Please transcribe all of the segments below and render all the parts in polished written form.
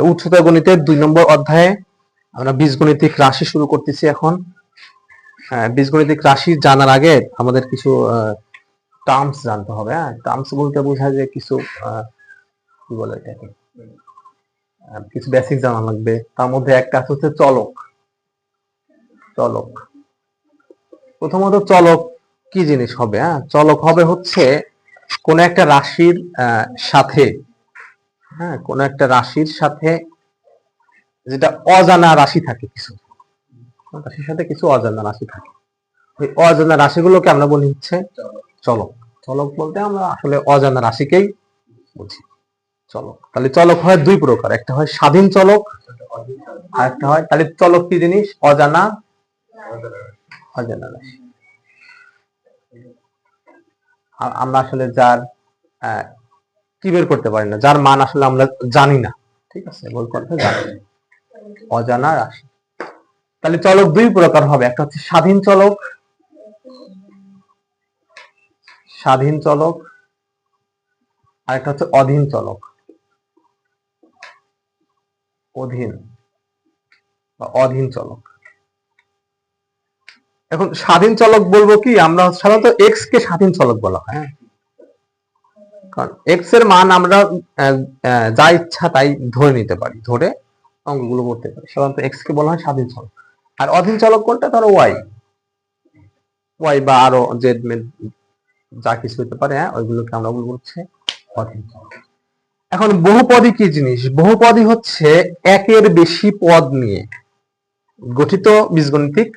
উচ্চতর গণিতের 2 নম্বর অধ্যায়ে আমরা বীজগণিতিক রাশি শুরু করতেছি এখন। বীজগণিতিক রাশি জানার আগে আমাদের কিছু টার্মস জানতে হবে। টার্মস বলতে বোঝায় যে কিছু কি বলে এটাকে, কিছু বেসিক জানা লাগবে। তার মধ্যে একটা হচ্ছে চলক। চলক প্রথমত চলক কি জিনিস হবে? চলক হবে হচ্ছে কোন একটা রাশির সাথে, কোন একটা রাশির সাথে যেটা অজানা রাশি থাকে, কিছু রাশির সাথে কিছু অজানা রাশি থাকে। ওই অজানা রাশিগুলোকে আমরা বলি হচ্ছে চলক। চলক বলতে আমরা আসলে অজানা রাশিকেই বুঝি চলক। তাহলে চলক হয় দুই প্রকার, একটা হয় স্বাধীন চলক আর একটা হয়, তাহলে চলক কি জিনিস? অজানা অজানা রাশি। আমরা আসলে যার কি বের করতে পারি না, যার মান আসলে আমরা জানি না, ঠিক আছে, বল কথা জানি না, অজানা রাশি। তাহলে চলক দুই প্রকার হবে, একটা হচ্ছে স্বাধীন চলক, স্বাধীন চলক, আর একটা হচ্ছে অধীন চলক, অধীন বা অধীন চলক। এখন স্বাধীন চলক বলবো কি, আমরা সাধারণত এক্স কে স্বাধীন চলক বলা হয়, কারণ এক্স এর মান আমরা যা ইচ্ছা তাই ধরে নিতে পারি, ধরে অঙ্কগুলো করতে পারি। সাধারণত এক্স কে বলা হয় স্বাধীন চলক। আর অধীন চলক কোনটা? ধরো ওয়াই, ওয়াই বা আরো জেড যা কিছু হতে পারে, ওইগুলোকে আমরা বলবো হচ্ছে অধীন চলক। এখন বহুপদী কি জিনিস? বহুপদী হচ্ছে একের বেশি পদ নিয়ে গঠিত বীজগণিতিক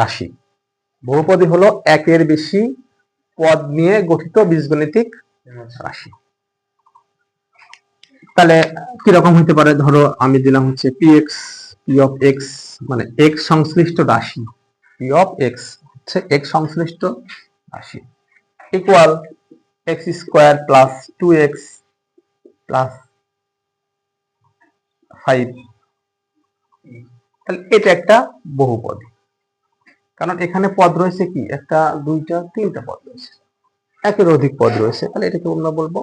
রাশি। বহুপদী হলো একের বেশি পদ নিয়ে গঠিত বীজগণিতিক রাশি। তাহলে কিরকম হতে পারে? ধরো আমি দিলাম হচ্ছে পি অফ এক্স, মানে এক্স সংশ্লিষ্ট রাশি, পি অফ এক্স হচ্ছে এক্স সংশ্লিষ্ট রাশি, equal x square plus 2x plus 5। তাহলে এটা একটা বহুপদী, কারণ এখানে পদ রয়েছে কি, একটা দুইটা তিনটা পদ রয়েছে, একের অধিক পদ রয়েছে, তাহলে এটাকে আমরা বলবো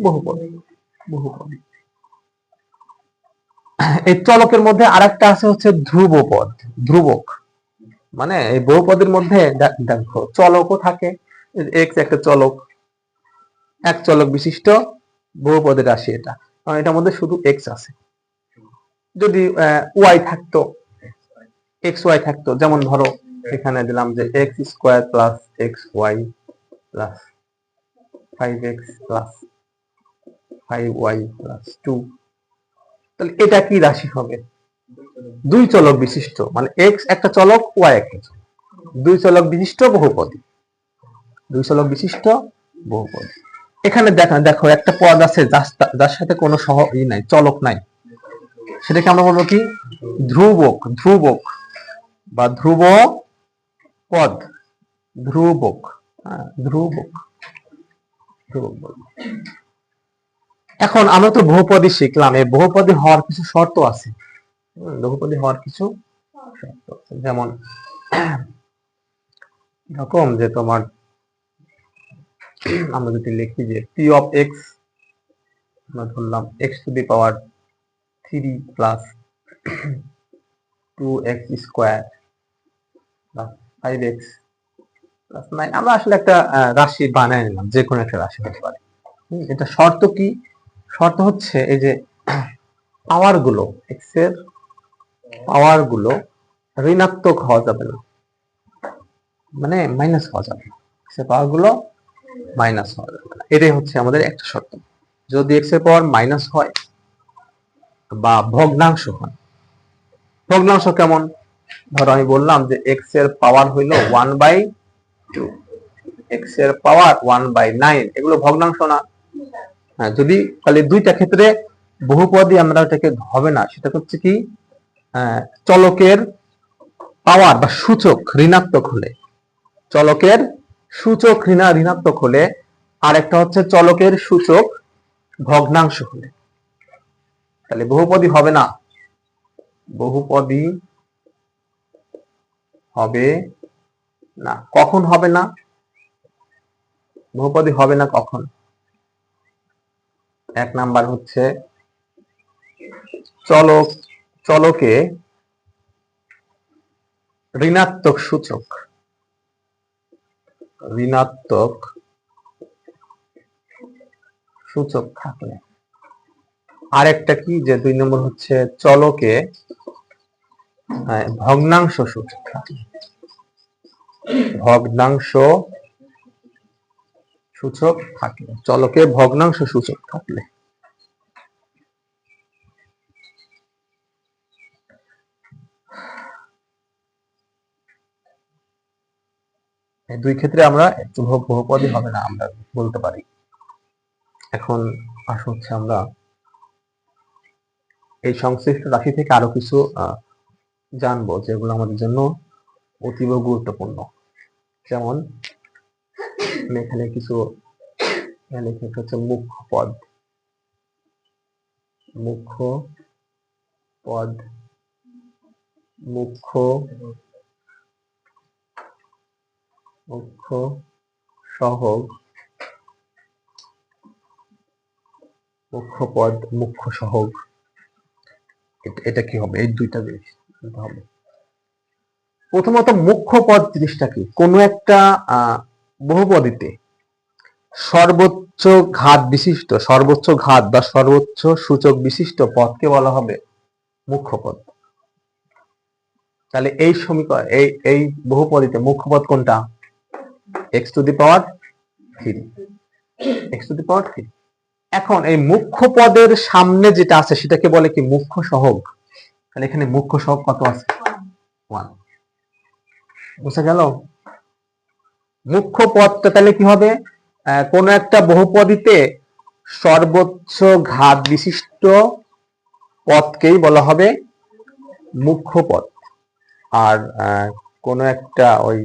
বহুপদী। বহুপদী। এই চলকের মধ্যে আরেকটা আছে হচ্ছে ধ্রুব পদ, ধ্রুবক। মানে এই বহুপদীর মধ্যে দেখো চলকও থাকে, এক্স একটা চলক, এক চলক বিশিষ্ট বহুপদীর রাশি এটা, কারণ এটার মধ্যে শুধু এক্স আছে। যদি ওয়াই থাকতো, এক্স ওয়াই থাকতো, যেমন ধরো এখানে দিলাম যে x square plus x y plus 5x plus 5y plus 2, তাহলে এটা কি রাশি হবে? দুই চলক বিশিষ্ট, মানে এক্স একটা চলক, ওয়াই একটা চলক, দুই চলক বিশিষ্ট বহুপদী, দুই চলক বিশিষ্ট বহুপদী। এখানে দেখো একটা পদ আছে যার সাথে কোনো নাই, চলক নাই, সেটাকে আমরা বলবো কি? ধ্রুবক। ধ্রুবক বা ধ্রুব পদ, ধ্রুবক, ধ্রুবক, ধ্রুবক। এখন আমরা তো বহুপদী শিখলাম, এই বহুপদী হওয়ার কিছু শর্ত আছে, বহুপদী হওয়ার কিছু শর্ত আছে। যেমন এরকম যে তোমার, আমরা যদি লিখি যে পি অফ এক্স, আমরা ধরলাম x to the power 3 plus 2x square plus 5x plus 9, আমরা আসলে একটা রাশি বানায় নিলাম, যে কোনো একটা রাশি হতে পারে। এটা শর্ত কি? শর্ত হচ্ছে এই যে পাওয়ার গুলো, এক্স এর পাওয়ার গুলো ঋণাত্মক হওয়া যাবে না, মানে মাইনাস হওয়া যাবে না, এক্স এর পাওয়ার গুলো মাইনাস হওয়া যাবে না, এটাই হচ্ছে আমাদের একটা শর্ত। যদি এক্স এর পাওয়ার মাইনাস হয় বা ভগ্নাংশ হয়, ভগ্নাংশ কেমন? ধরো আমি বললাম যে এক্স এর পাওয়ার হইল 1/2, এক্স এর পাওয়ার 1/9, এগুলো ভগ্নাংশ না? যদি তাহলে দুইটা ক্ষেত্রে বহুপদী আমরা এটাকে হবে না, সেটা হচ্ছে কি, চলকের পাওয়ার বা সূচক ঋণাত্মক হলে, চলকের সূচক ঋণাত্মক হলে, আর একটা হচ্ছে চলকের সূচক ভগ্নাংশ হলে, তাহলে বহুপদী হবে না। বহুপদী হবে না। কখন হবে না? বহুপদী হবে না কখন? এক নাম্বার হচ্ছে চলকে ঋণাত্মক সূচক থাকলে, আরেকটা কি যে 2 নম্বর হচ্ছে চলকে ভগ্নাংশ সূচক থাকলে, চলকে ভগ্নাংশ সূচক থাকলে। এই দুই ক্ষেত্রে আমরা বহুপদী হবে না আমরা বলতে পারি। এখন হচ্ছে আমরা এই সংশ্লিষ্ট রাশি থেকে আরো কিছু জানবো যেগুলো আমাদের জন্য অতীব গুরুত্বপূর্ণ। যেমন এখানে কিছু হচ্ছে মুখ্য সহগ, মুখ্য সহগ, এটা কি হবে? এই দুইটা জিনিস হবে। প্রথমত মুখ্য পদ জিনিসটা কি? কোন একটা বহুপদীতে সর্বোচ্চ ঘাত বা সর্বোচ্চ সূচক বিশিষ্ট পদকে বলা হবে মুখ্য পদ। তাহলে এই সমীকরণ এই বহুপদীতে মুখ্য পদ কোনটা? x⁵। এখন এই মুখ্য পদের সামনে যেটা আছে সেটাকে বলে কি? মুখ্য সহগ। তাহলে এখানে মুখ্য সহগ কত আছে? 1। বুঝা গেল? মুখ্য পদটা তাহলে কি হবে? কোন একটা বহুপদীতে সর্বোচ্চ ঘাত বিশিষ্ট পদকেই বলা হবে মুখ্য পদ। আর কোন একটা ওই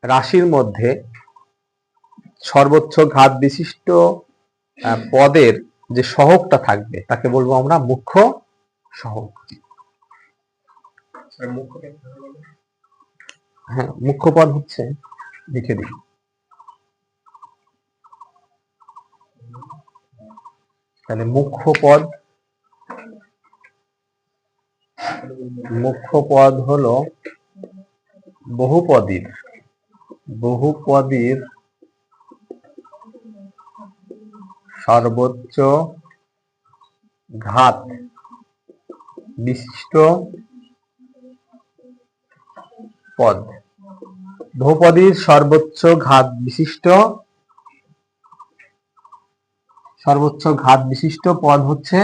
রাশির মধ্যে সর্বোচ্চ ঘাত বিশিষ্ট পদের যে সহগটা থাকবে তাকে বলবো আমরা মুখ্য সহগ। হ্যাঁ, মুখ্য পদ হচ্ছে, লিখে দিই, তাহলে মুখ্য পদ হলো বহুপদীর সর্বোচ্চ ঘাত বিশিষ্ট পদ। বহুপদীর সর্বোচ্চ ঘাত বিশিষ্ট পদ হচ্ছে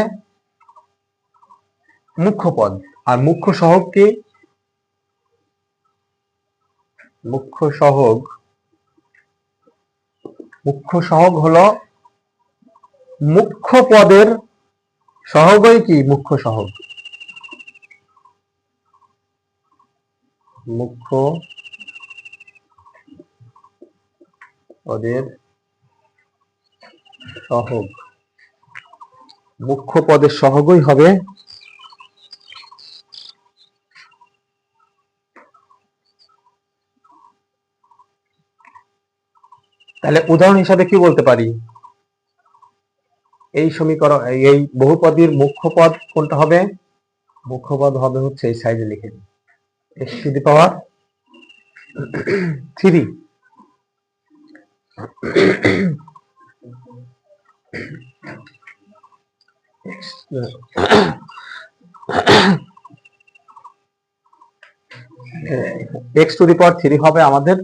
মুখ্য পদ। আর মুখ্য সহগ কি? মুখ্য সহগ হলো মুখ্য পদের সহগই কি? মুখ্য সহগ। মুখ্য পদের সহগ, মুখ্য পদের সহগই হবে তাহলে উদাহরণ হিসাবে কি বলতে পারি? এই সমীকরণ, এই বহুপদীর মুখ্য পদ কোনটা হবে? মুখ্য পদ হবে হচ্ছে এই সাইডে লিখে দিই, x⁵। x⁵ হবে আমাদের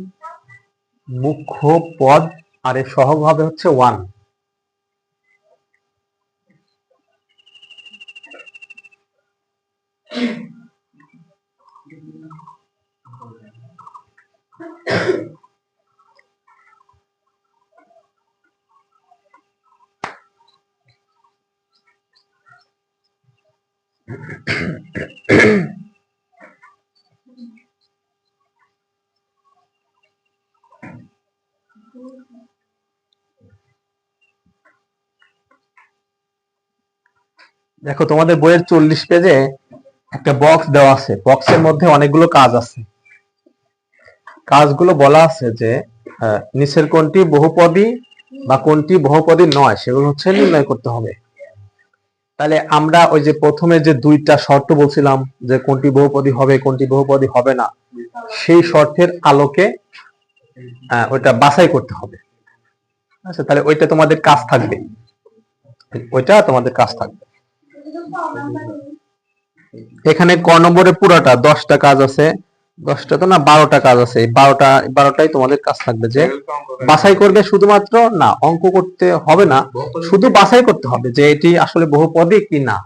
মুখ্য পদ, আর এর সহগ হবে হচ্ছে 1। দেখো তোমাদের বইয়ের 40 পেজে একটা বক্স দেওয়া আছে, বক্সের মধ্যে অনেকগুলো কাজ আছে। কাজগুলো বলা আছে যে নিচের কোনটি বহুপদী বা কোনটি বহুপদী নয় সেগুলো হচ্ছে নির্ণয় করতে হবে। তাহলে আমরা ওই যে প্রথমে যে দুইটা শর্ত বলছিলাম যে কোনটি বহুপদী হবে কোনটি বহুপদী হবে না, সেই শর্তের আলোকে ওইটা বাছাই করতে হবে। আচ্ছা, তাহলে ওইটা তোমাদের কাজ থাকবে, ওইটা তোমাদের কাজ থাকবে। এখানে ক নম্বরে পুরাটা 10টা কাজ আছে, 10টা তো না 12টা কাজ আছে, এই 12টাই তোমাদের কাজ থাকবে যে বাছাই করবে, শুধুমাত্র না অঙ্ক করতে হবে না, শুধু বাছাই করতে হবে যে এটি আসলে বহুপদী কি না।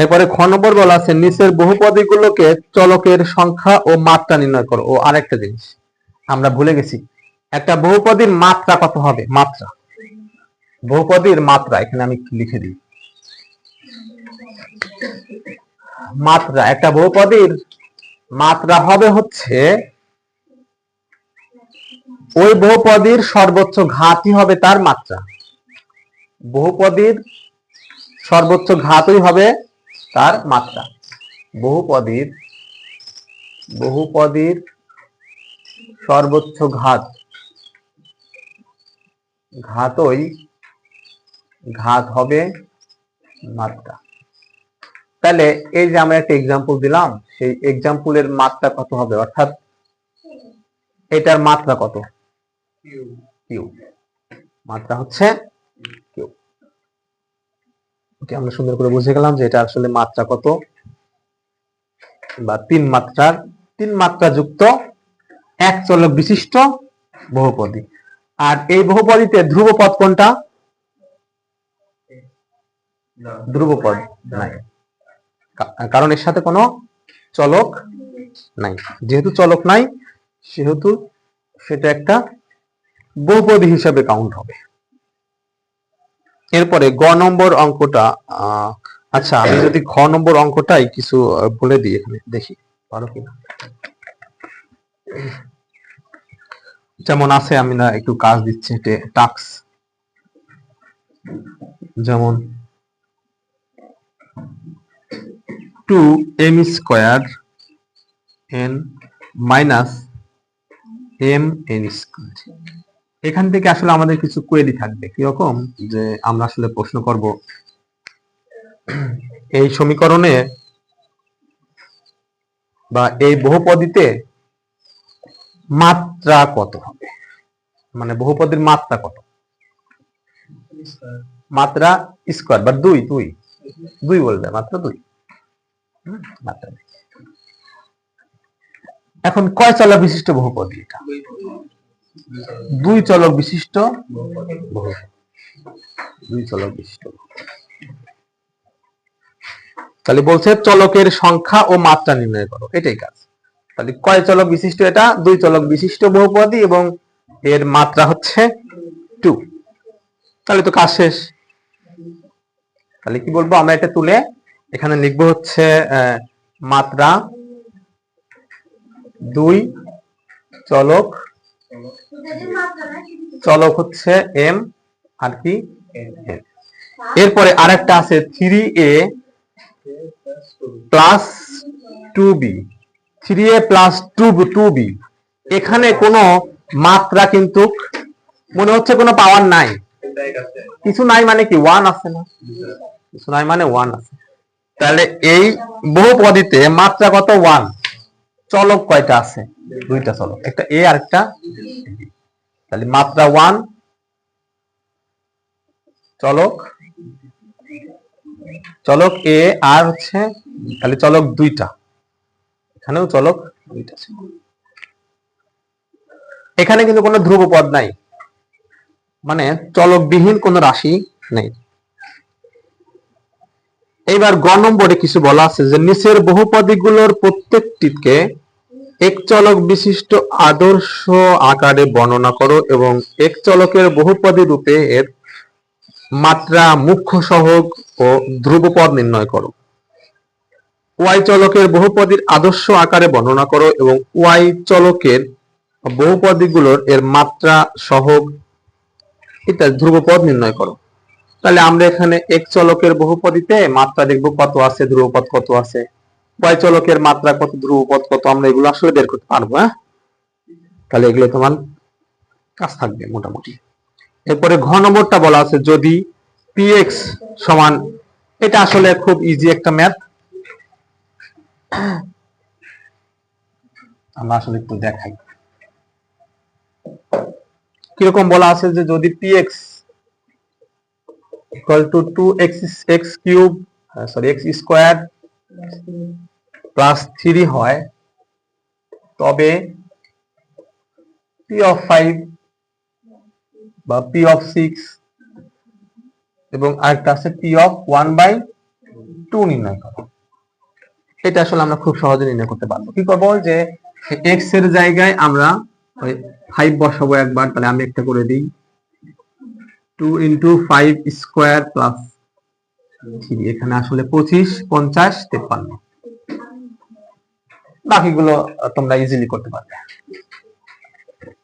এরপরে খ নম্বর বলা আছে নিচের বহুপদী গুলোকে চলকের সংখ্যা ও মাত্রা নির্ণয় করো। ও আরেকটা জিনিস আমরা ভুলে গেছি, একটা বহুপদীর মাত্রা কত হবে, মাত্রা, বহুপদীর মাত্রা এখানে আমি লিখে দিই, মাত্রা, একটা বহুপদীর মাত্রা হবে হচ্ছে ওই বহুপদীর সর্বোচ্চ ঘাতই হবে তার মাত্রা, বহুপদীর সর্বোচ্চ ঘাতই হবে তার মাত্রা, বহুপদীর সর্বোচ্চ ঘাত হবে মাত্রা। তাহলে এই যে আমরা একটা এক্সাম্পল দিলাম, সেই এক্সাম্পলের মাত্রা কত হবে, অর্থাৎ এটার মাত্রা কত, কিউ, মাত্রা হচ্ছে কিউ। আমরা সুন্দর করে বুঝে গেলাম যে এটা আসলে মাত্রা কত, বা তিন মাত্রা যুক্ত এক চলক বিশিষ্ট বহুপদী। আর এই বহুপদীতে ধ্রুবপদ কোনটা, ধ্রুবপদ নাই, কারণ এর সাথে কোনো চলক নাই, যেহেতু চলক নাই সেহেতু সেটা একটা বহুপদী হিসাবে কাউন্ট হবে। এরপরে গ নম্বর অঙ্কটা, আচ্ছা আমি যদি খ নম্বর অঙ্কটাই কিছু বলে দিই, এখানে দেখি পারো কিনা। যেমন আছে, আমি না একটু কাজ দিচ্ছি, টাস্ক, যেমন 2m² n মাইনাস mn²। এখান থেকে আসলে আমাদের কিছু কোয়েরি থাকবে, কিরকম যে আমরা আসলে প্রশ্ন করব এই সমীকরণে বা এই বহুপদীতে মাত্রা কত হবে, মানে বহুপদীর মাত্রা কত, মাত্রা স্কয়ার বা দুই বলবে, মাত্রা দুই। এখন কয় চলক বিশিষ্ট বহুপদী, এটা দুই চলক বিশিষ্ট তাহলে বলছে চলকের সংখ্যা ও মাত্রা নির্ণয় করো, এটাই কাজ। তাহলে কয় চলক বিশিষ্ট, এটা দুই চলক বিশিষ্ট বহুপদী এবং এর মাত্রা হচ্ছে 2। তাহলে তো কাজ শেষ। তাহলে কি বলবো আমরা, এটা তুলে এখানে লিখবো হচ্ছে মাত্রা দুই চলক হচ্ছে m আর কি n। এরপরে আরেকটা আছে 3a plus 2b, 3a plus 2b। এখানে কোনো মাত্রা কিন্তু মনে হচ্ছে কোনো পাওয়ার নাই, কিছু নাই মানে কি 1 আছে না, কিছু নাই মানে 1 আছে। তাহলে এই বহুপদীতে মাত্রা কত, 1। চলক কয়টা আছে, দুইটা চলক, একটা a আর একটা b। তাহলে মাত্রা 1 চলক a আর হচ্ছে, তাহলে চলক দুইটা, এখানেও চলক দুইটা আছে। এখানে কিন্তু কোনো ধ্রুবপদ নাই, মানে চলকবিহীন কোনো রাশি নেই। এইবার গ নম্বরে কিছু বলা আছে যে নিচের বহুপদীগুলোর প্রত্যেকটিকে এক চলক বিশিষ্ট আদর্শ আকারে বর্ণনা করো এবং এক চলকের বহুপদী রূপে এর মাত্রা, মুখ্য সহগ ও ধ্রুবপদ নির্ণয় করো। ওয়াই চলকের বহুপদীর আদর্শ আকারে বর্ণনা করো এবং ওয়াই চলকের বহুপদীগুলোর এর মাত্রা, সহগ ইত্যাদি ধ্রুবপদ নির্ণয় করো। তাহলে আমরা এখানে এক চলকের বহুপদীতে মাত্রা দেখবো কত আছে, ধ্রুবপদ কত আছে, ওয়াই চলকের মাত্রা কত, ধ্রুবপদ কত, আমরা এগুলো আসলে বের করতে পারবো। হ্যাঁ, তাহলে এগুলো তোমার কাজ থাকবে মোটামুটি। এরপরে ঘ নম্বরটা বলা আছে যদি px সমান, এটা আসলে খুব ইজি একটা ম্যাথ, আমরা আসলে একটু দেখাই কিরকম বলা আছে যে যদি px equal to 2x x cube sorry x squared plus 3 হয় তবে p of 5 বা p of 6 এবং আরেকটা আছে p of 1/2 নির্ণয় করো। এটা আসলে আমরা খুব সহজে নির্ণয় করতে পারবো। কি করবো যে x এর জায়গায় আমরা ওই 5 বসাবো একবার, তাহলে আমি একটা করে দিই 2 into 5 স্কয়ার প্লাস 3, এখানে আসলে 25 50 53, বাকিগুলো তোমরা ইজিলি করতে পারবে।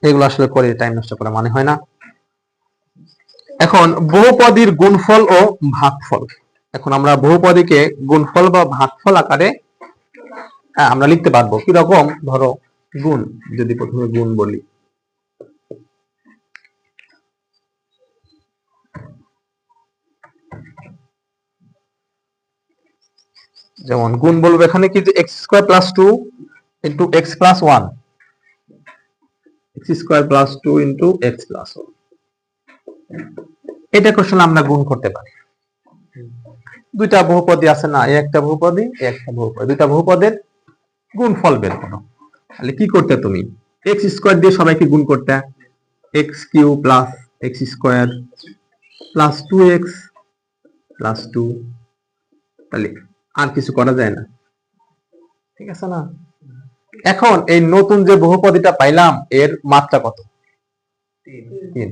এগুলো আসলে করে টাইম নষ্ট করা মানে হয় না। এখন বহুপদীর গুণফল ও ভাগফল, এখন আমরা বহুপদীকে গুণফল বা ভাগফল আকারে আমরা লিখতে পারবো। কি রকম? ধরো গুণ, যদি প্রথমে গুণ বলি, যেমন গুণ বলবো এখানে কি যে x square plus 2 into x plus 1, x square plus 2 into x plus 1, এটা আসলে আমরা গুণ করতে পারি। দুইটা বহুপদী আছে না, এই একটা বহুপদী এই একটা বহুপদী, দুইটা বহুপদের গুণফল বের করো। তাহলে কি করতে তুমি x স্কয়ার দিয়ে সবাইকে গুণ করতে, x cube plus x square plus 2x plus 2, তাহলে আর কিছু করা যায় না, ঠিক আছে না? এখন এই নতুন যে বহুপদীটা পাইলাম এর মাত্রা কত? 3।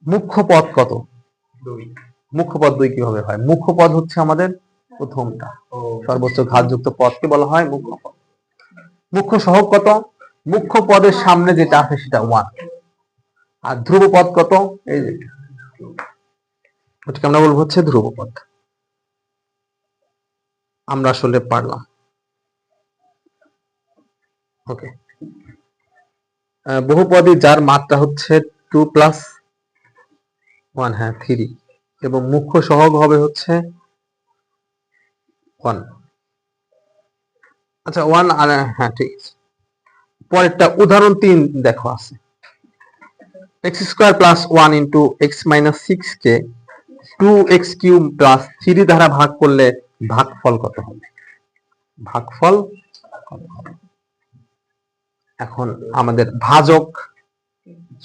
মুখ্য পদ কত? 2। মুখ্য পদ 2 কিভাবে হয়? মুখ্য পদ হচ্ছে আমাদের প্রথমটা, সর্বোচ্চ ঘাতযুক্ত পদকে বলা হয় মুখ্য পদ। মুখ্য সহগ কত? মুখ্য পদের সামনে যেটা আছে সেটা 1, আর ধ্রুব পদ কত? এই যে এটাকে আমরা বলবো হচ্ছে ধ্রুব পদ। আমরা আসলে পারলাম। ওকে, বহুপদী যার মাত্রা হচ্ছে 2 প্লাস 1, হ্যাঁ 3, এবং মুখ্য সহগ হবে হচ্ছে 1। আচ্ছা 1 আর হ্যাঁ ঠিক আছে। পরেরটা উদাহরণ 3 দেখো আছে, x square plus 1 into x minus 6 কে 2x কিউব প্লাস 3 দ্বারা ভাগ করলে ভাগফল কত হবে? ভাগফল কত হবে? এখন আমাদের ভাজক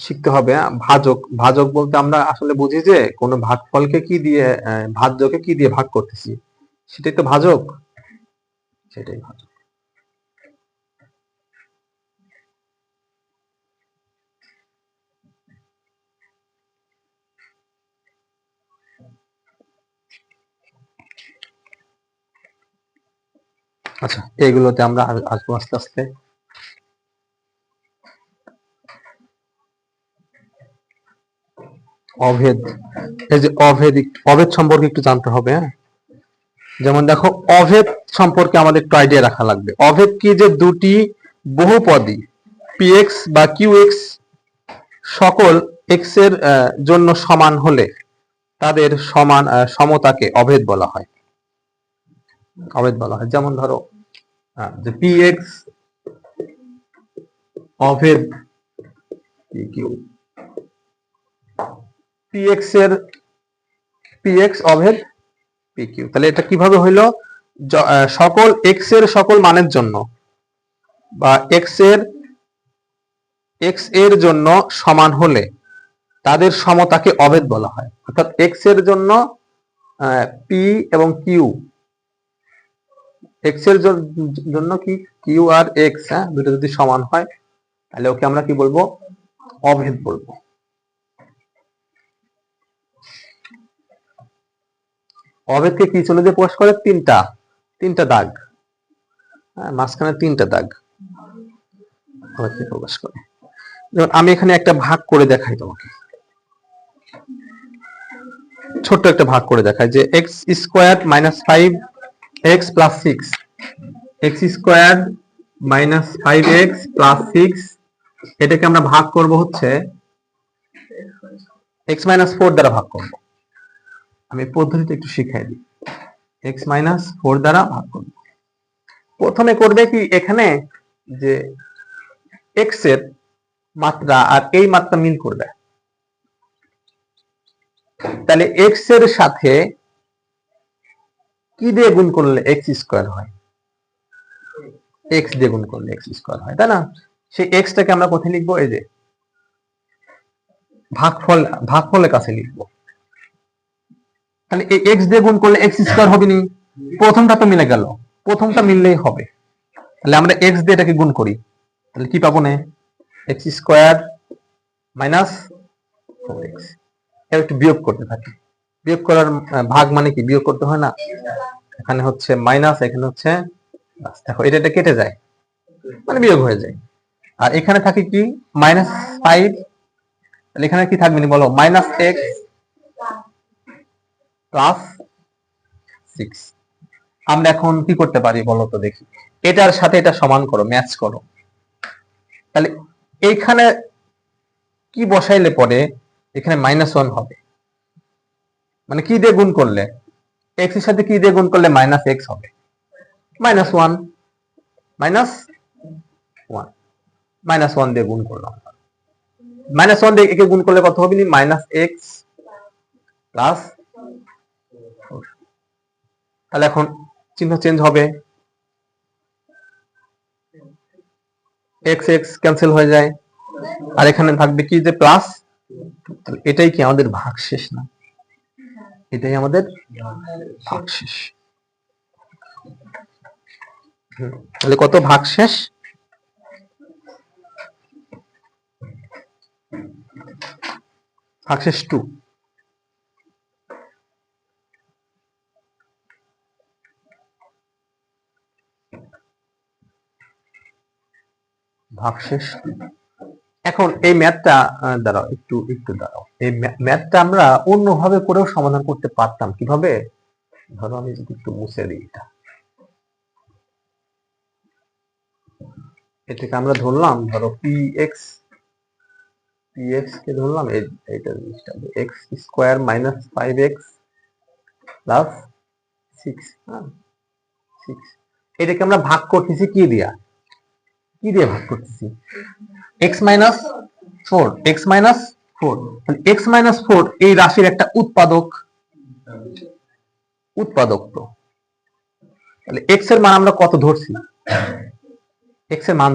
শিখতে হবে। ভাজক, ভাজক বলতে আমরা আসলে বুঝি যে কোনো ভাগফলকে কি দিয়ে ভাজ্যকে কি দিয়ে ভাগ করতেছি, সেটাই তো ভাজক, সেটাই ভাজক। আচ্ছা এইগুলোতে আমরা আসবো আস্তে আস্তে। অভেদ, এই যে অভেদ, অভেদ সম্পর্কে একটু জানতে হবে। যেমন দেখো অভেদ সম্পর্কে আমাদের একটু আইডিয়া রাখা লাগবে। অভেদ কি? যে দুটি বহুপদী px বা qx সকল x এর জন্য সমান হলে তাদের সমান সমতাকে অভেদ বলা হয়। অভেদ বলা হয়। যেমন ধরো যে px অভেদ pq, px এর px অভেদ pq, তাহলে এটা কিভাবে হইলো? সকল x এর সকল মানের জন্য বা x এর জন্য সমান হলে তাদের সমতাকে অভেদ বলা হয়। অর্থাৎ x এর জন্য p এবং q, x এর জন্য কি q আর x, হ্যাঁ দুটো যদি সমান হয় তাহলে ওকে আমরা কি বলবো? অভেদ বলবো। অভেদকে কি চলে যে প্রকাশ করে? তিনটা দাগ, হ্যাঁ মাঝখানে 3টা দাগ অভেদকে প্রকাশ করে। যেমন আমি এখানে একটা ভাগ করে দেখাই তোমাকে, ছোট্ট একটা ভাগ করে দেখাই যে x square minus 5x plus 6, x square minus 5x plus 6, এটাকে আমরা ভাগ করব হচ্ছে x মাইনাস 4 দ্বারা ভাগ করব। আমি পদ্ধতিটা একটু শিখাই দিই। x-4 দ্বারা ভাগ করব। প্রথমে করবে কি, এখানে যে x এর মাত্রা আর এই মাত্রা মিল করবে। তাহলে x এর সাথে কি দিয়ে গুণ করলে x² হয়? x দিয়ে গুণ করলে x² হয়, তাই না? সেই x টাকে আমরা কোথায় লিখবো? এই যে ভাগফলের কাছে লিখবো। তাহলে এই x দিয়ে গুণ করলে x² হবে নি? প্রথমটা তো মিলে গেল, প্রথমটা মিললেই হবে। তাহলে আমরা x দিয়ে এটাকে গুণ করি, তাহলে কি পাবো? না x² - 4x। এর একটু বিয়োগ করতে থাকি। বিয়োগ করার ভাগ মানে কি? বিয়োগ করতে হয় না? এখানে হচ্ছে মাইনাস, এখানে হচ্ছে প্লাস। দেখো এটা কেটে যায়, মানে বিয়োগ হয়ে যায়। আর এখানে থাকে কি? -5। তাহলে এখানে কি থাকবে বলো? -x + 6। আমরা এখন কি করতে পারি বলো তো দেখি? এটার সাথে এটা সমান করো, ম্যাচ করো। তাহলে এইখানে কি বসাইলে পরে এখানে -1 হবে? মানে কি দিয়ে গুণ করলে? x এর সাথে কি দিয়ে গুণ করলে -x হবে? -1 -1 দিয়ে গুণ করলাম। -1 দিয়ে একে গুণ করলে কত হবে? -x + 4। তাহলে এখন চিহ্ন চেঞ্জ হবে, x x ক্যান্সেল হয়ে যায়, আর এখানে থাকবে কি? যে প্লাস। এটাই কি আমাদের ভাগশেষ না? এটাই আমাদের ভাগশেষ। তাহলে কত ভাগশেষ? ভাগশেষ 2। ভাগশেষ 2। এখন এই ম্যাথটা দাঁড়াও, একটু দাঁড়াও। এই ম্যাথটা আমরা অন্যভাবে করেও সমাধান করতে পারতাম। কিভাবে? ধরো আমি যদি একটু মুছে দিই, এটাকে আমরা ধরলাম, ধরো px কে ধরলাম এইটা জিনিসটা x² - 5x + 6। হ্যাঁ, 6। এটাকে আমরা ভাগ করতেছি কি দিয়ে? কি দিয়ে ভাগ করতেছি? x - 4। x - 4। তাহলে x - 4 এই রাশির একটা উৎপাদক তো। তাহলে x এর মান আমরা কত ধরছি? x এর মান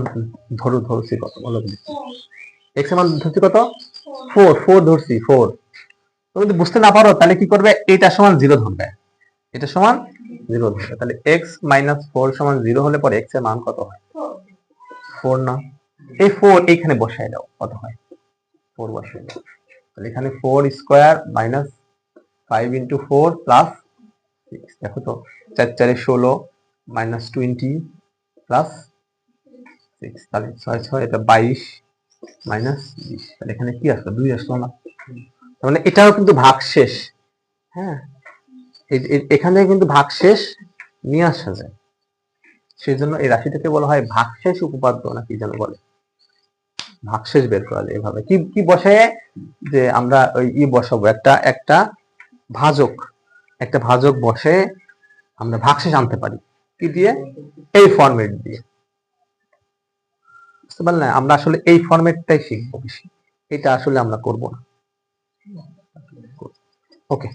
ধরছি কত বলো দেখি? x এর মান ধরছি কত? 4 ধরছি, 4। তুমি যদি বুঝতে না পারো তাহলে কি করবে? এটা সমান 0 ধরবে, এটা সমান 0 ধরবে। তাহলে x - 4 সমান 0 হলে পরে x এর মান কত হয়? 4 না? এই 4 এইখানে বসায় দাও, কত হয়? 4 বসায় দাও। তাহলে এখানে 4² - 5 × 4 + 6। দেখো তো, 4 4 16 -20 + 6। তাহলে 6 6 এটা 22 - 20। তাহলে এখানে কি আসলো? 2 আসলো না? মানে এটাও কিন্তু ভাগশেষ। হ্যাঁ, এখানে কিন্তু ভাগশেষ নিয়ে আসা যায়। সেই জন্য এই রাশিটাকে বলা হয় ভাগশেষ উপপাদ্য, না কি যেন বলে? ভাগশেষ বের করা যায় এভাবে। কি বসে? যে আমরা ওই বসাবো একটা ভাজক বসে আমরা ভাগশেষ আনতে পারি। কি দিয়ে? এই ফরম্যাট দিয়ে। বুঝতে পারলে? আমরা আসলে এই ফরম্যাটটাই শিখবো বেশি, এটা আসলে আমরা করব না। ওকে।